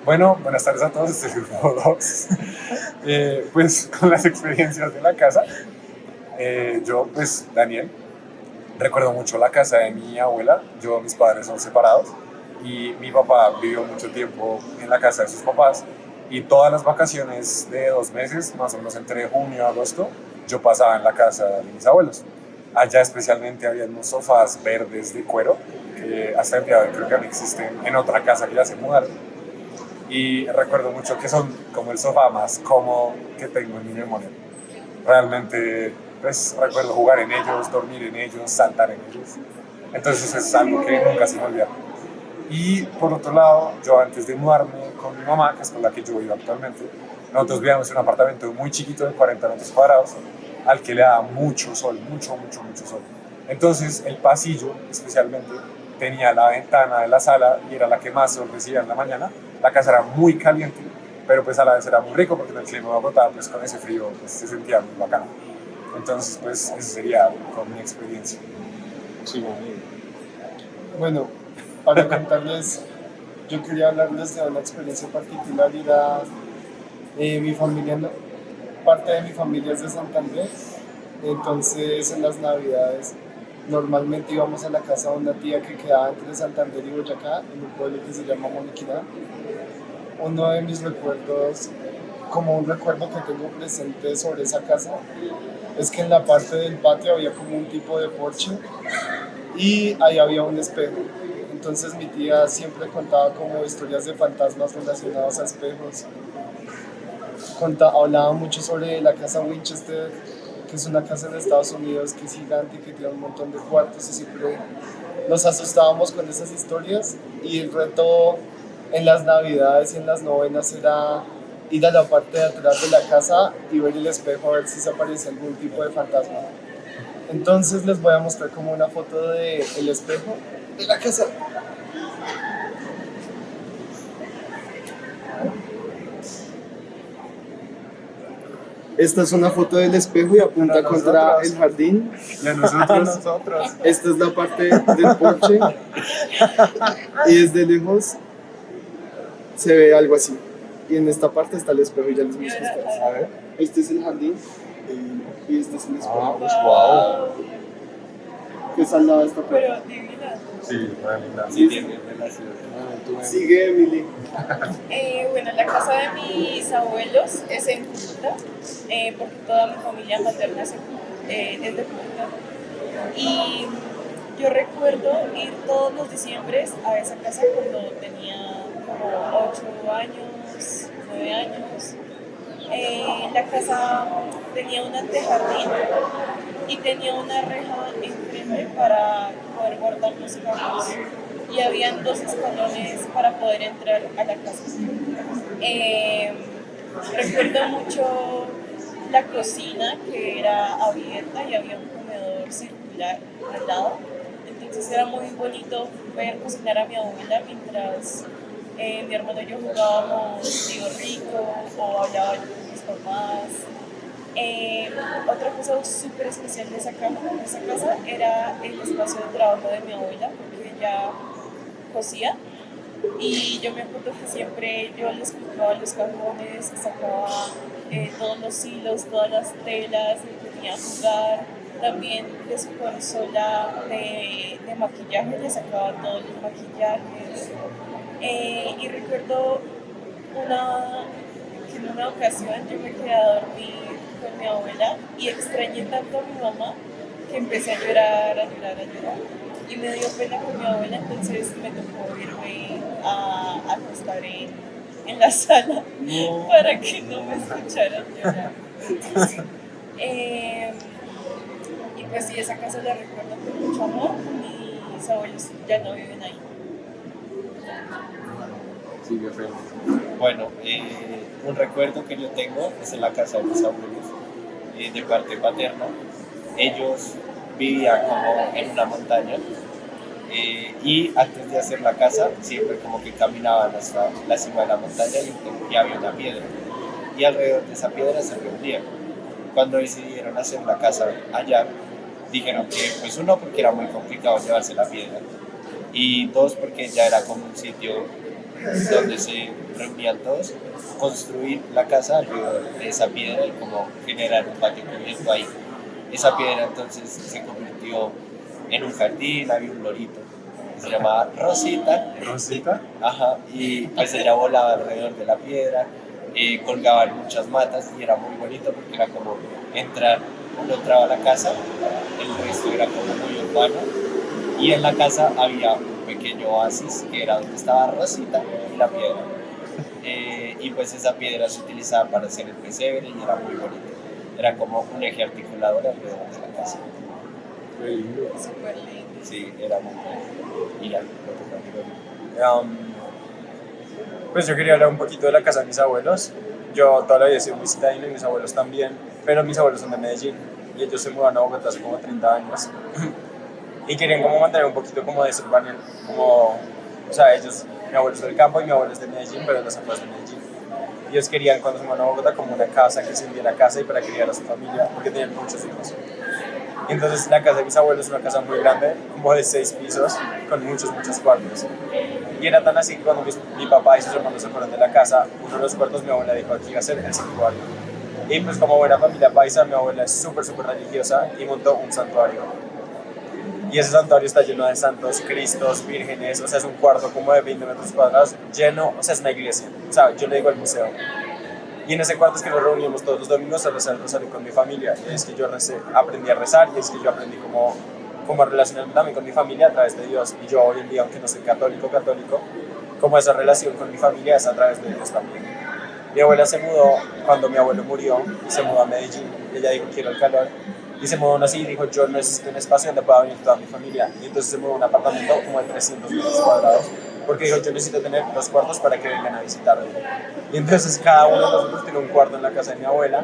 Bueno, buenas tardes a todos, este es el grupo 2. Pues con las experiencias de la casa, yo, pues Daniel, recuerdo mucho la casa de mi abuela. Mis padres son separados y mi papá vivió mucho tiempo en la casa de sus papás y todas las vacaciones de 2 meses, más o menos entre junio y agosto, yo pasaba en la casa de mis abuelos. Allá especialmente había unos sofás verdes de cuero que hasta el día de hoy creo que no existen en otra casa que ya se mudaron, y recuerdo mucho que son como el sofá más cómodo que tengo en mi memoria. Realmente, pues recuerdo jugar en ellos, dormir en ellos, saltar en ellos. Entonces es algo que nunca se me olvida. Y por otro lado, yo antes de mudarme con mi mamá, que es con la que yo vivo actualmente, nosotros vivíamos en un apartamento muy chiquito de 40 metros cuadrados, al que le daba mucho sol, mucho, mucho, mucho sol. Entonces el pasillo, especialmente, tenía la ventana de la sala y era la que más sol recibía en la mañana. La casa era muy caliente, pero pues a la vez era muy rico porque en el clima de Bogotá, pues con ese frío, pues se sentía muy bacano. Entonces, pues eso sería con mi experiencia. Sí, bueno, para contarles, yo quería hablarles de una experiencia particular. Y era mi familia, parte de mi familia es de Santander. Entonces en las navidades normalmente íbamos a la casa de una tía que quedaba entre Santander y Boyacá, en un pueblo que se llama Moniquirá. Uno de mis recuerdos, como un recuerdo que tengo presente sobre esa casa, es que en la parte del patio había como un tipo de porche y ahí había un espejo. Entonces mi tía siempre contaba como historias de fantasmas relacionadas a espejos. Hablaba mucho sobre la casa Winchester, que es una casa en Estados Unidos que es gigante y que tiene un montón de cuartos, y siempre nos asustábamos con esas historias. Y el reto en las navidades y en las novenas era ir a la parte de atrás de la casa y ver el espejo a ver si se aparece algún tipo de fantasma. Entonces les voy a mostrar como una foto del espejo de la casa. Esta es una foto del espejo y apunta contra el jardín. Y a nosotros. Esta es la parte del porche y desde lejos se ve algo así. Y en esta parte está el espejo y ya les muestro a ustedes. A ver. Este es el jardín y este es el espejo. Pues wow. Que es al lado de esta parte. Pero divina. Sí, realmente. Sí, tiene relación. Sigue, Emily. Bueno, la casa de mis abuelos es en Cúcuta, porque toda mi familia materna es de Cúcuta. Y yo recuerdo ir todos los diciembres a esa casa cuando tenía como 8 años, 9 años. La casa tenía un antejardín y tenía una reja enfrente para poder guardar los carros, y habían 2 escalones para poder entrar a la casa. Recuerdo mucho la cocina, que era abierta y había un comedor circular al lado. Entonces era muy bonito ver cocinar a mi abuela mientras mi hermano y yo jugábamos Tío Rico o hablaba yo con mis papás. Otra cosa súper especial de esa casa era el espacio de trabajo de mi abuela, porque ella cosía. Y yo me acuerdo que siempre yo les picaba los cajones, sacaba todos los hilos, todas las telas, me ponía a jugar. También de su consola de maquillaje le sacaba todos los maquillajes. Y recuerdo que en una ocasión yo me quedé a dormir con mi abuela y extrañé tanto a mi mamá que empecé a llorar, a llorar, a llorar. Y me dio pena con mi abuela, entonces me tocó irme a acostar en la sala para que no me escucharan llorar. Y pues sí, esa casa la recuerdo con mucho amor. Mis abuelos ya no viven ahí. Sigue feo. Bueno, un recuerdo que yo tengo es en la casa de mis abuelos, de parte paterna. Ellos vivían como en una montaña, y antes de hacer la casa siempre como que caminaban hasta la cima de la montaña y había una piedra, y alrededor de esa piedra se reunían. Cuando decidieron hacer la casa allá, dijeron que pues uno, porque era muy complicado llevarse la piedra, y dos, porque ya era como un sitio donde se reunían todos, construir la casa alrededor de esa piedra y como generar un patio cubierto ahí. Esa piedra entonces se convirtió en un jardín, había un lorito que se llamaba Rosita. ¿Rosita? Ajá, y pues ella volaba alrededor de la piedra, colgaban muchas matas y era muy bonito porque era como entrar, uno entraba a la casa, el resto era como muy urbano y en la casa había un pequeño oasis que era donde estaba Rosita y la piedra. Y pues esa piedra se utilizaba para hacer el pesebre y era muy bonito. Era como un eje articulador alrededor de la casa. Súper lindo. Sí, era muy bueno. Y ya, Pues yo quería hablar un poquito de la casa de mis abuelos. Yo toda la vida he sido muy citadino y mis abuelos también, pero mis abuelos son de Medellín y ellos se mudaron a Bogotá hace como 30 años. Y querían como mantener un poquito como de Silvania, como, o sea, ellos, mi abuelo es del campo y mi abuelo es de Medellín, pero de las afueras de Medellín. Y ellos querían cuando se mudaron a Bogotá como una casa que se vendiera casa y para criar a su familia, porque tenían muchos hijos. Y entonces la casa de mis abuelos es una casa muy grande, como de 6 pisos, con muchos cuartos. Y era tan así que cuando mi papá y sus hermanos se fueron de la casa, uno de los cuartos mi abuela dijo aquí iba a ser el santuario. Y pues como buena familia paisa, mi abuela es súper religiosa y montó un santuario. Y ese santuario está lleno de santos, cristos, vírgenes, o sea, es un cuarto como de 20 metros cuadrados, lleno, o sea, es una iglesia, o sea, yo le digo el museo. Y en ese cuarto es que nos reunimos todos los domingos a rezar el rosario con mi familia. Y es que yo aprendí a rezar y es que yo aprendí cómo relacionarme también con mi familia a través de Dios. Y yo hoy en día, aunque no soy católico, como esa relación con mi familia es a través de Dios también. Mi abuela se mudó cuando mi abuelo murió y se mudó a Medellín. Ella dijo, quiero el calor. Y se mudó así y dijo, yo necesito un espacio donde pueda venir toda mi familia. Y entonces se mudó a un apartamento como de 300 metros cuadrados. Porque dijo, yo necesito tener 2 cuartos para que vengan a visitarme. Y entonces cada uno de nosotros tiene un cuarto en la casa de mi abuela.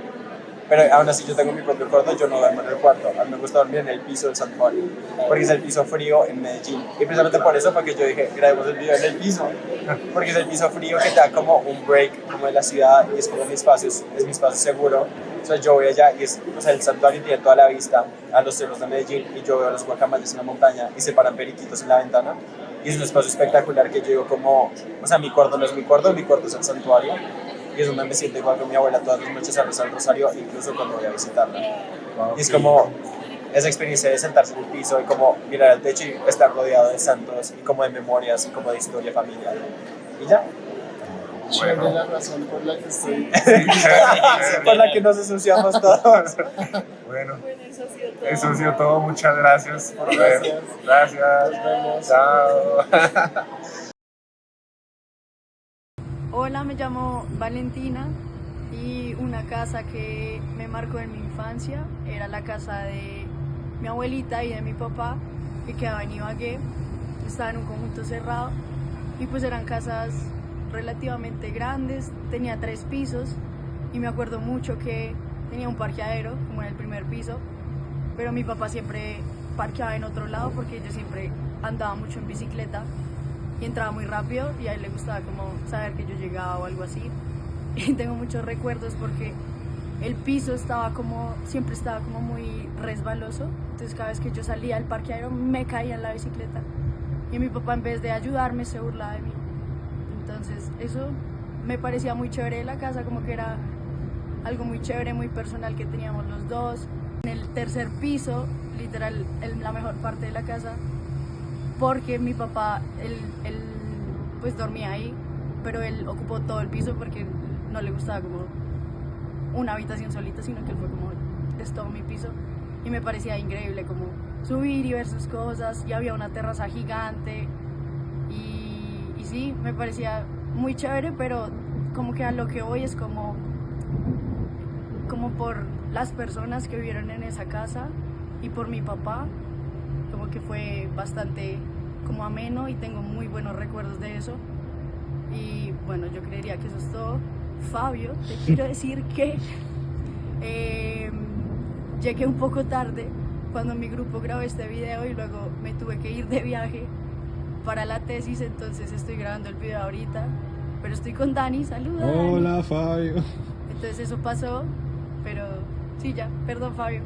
Pero aún así yo tengo mi propio cuarto, yo no duermo en el cuarto. A mí me gusta dormir en el piso del santuario, porque es el piso frío en Medellín. Y precisamente por eso fue que yo dije, grabemos el video en el piso, porque es el piso frío que te da como un break como de la ciudad y es como es mi espacio seguro. O sea, yo voy allá y o sea, el santuario tiene toda la vista a los cerros de Medellín y yo veo a los guacamayes en la montaña y se paran periquitos en la ventana. Y es un espacio espectacular que yo digo como, o sea, mi cuarto no es mi cuarto es el santuario. Y es donde me siento igual con mi abuela todas las noches a rezar el rosario, incluso cuando voy a visitarla. Y es como esa experiencia de sentarse en el piso y como mirar al techo y estar rodeado de santos y como de memorias y como de historia familiar. Y ya. Chévere la razón por la que estoy. Por la que nos ensuciamos todos. Bueno, Bueno, eso ha sido todo. eso ha sido todo. Muchas gracias por ver. Gracias. Gracias. Nos vemos. Chao. Hola, me llamo Valentina y una casa que me marcó en mi infancia era la casa de mi abuelita y de mi papá, que quedaba en Ibagué. Estaba en un conjunto cerrado y pues eran casas relativamente grandes, tenía 3 pisos y me acuerdo mucho que tenía un parqueadero como en el primer piso, pero mi papá siempre parqueaba en otro lado porque yo siempre andaba mucho en bicicleta y entraba muy rápido y a él le gustaba como saber que yo llegaba o algo así. Y tengo muchos recuerdos porque el piso siempre estaba como muy resbaloso, entonces cada vez que yo salía al parqueadero me caía en la bicicleta y mi papá en vez de ayudarme se burlaba de mí. Entonces eso me parecía muy chévere de la casa, como que era algo muy chévere, muy personal que teníamos los dos. En el tercer piso, literal, la mejor parte de la casa, porque mi papá, él pues dormía ahí, pero él ocupó todo el piso porque no le gustaba como una habitación solita, sino que él fue como, es todo mi piso, y me parecía increíble como subir y ver sus cosas, y había una terraza gigante, y sí, me parecía muy chévere, pero como que a lo que voy es como por las personas que vivieron en esa casa y por mi papá, como que fue bastante como ameno y tengo muy buenos recuerdos de eso. Y bueno, yo creería que eso es todo. Fabio, te quiero decir que llegué un poco tarde cuando mi grupo grabó este video y luego me tuve que ir de viaje para la tesis, entonces estoy grabando el video ahorita, pero estoy con Dani, saluda. Hola, Fabio. Entonces eso pasó, pero sí, ya, perdón, Fabio.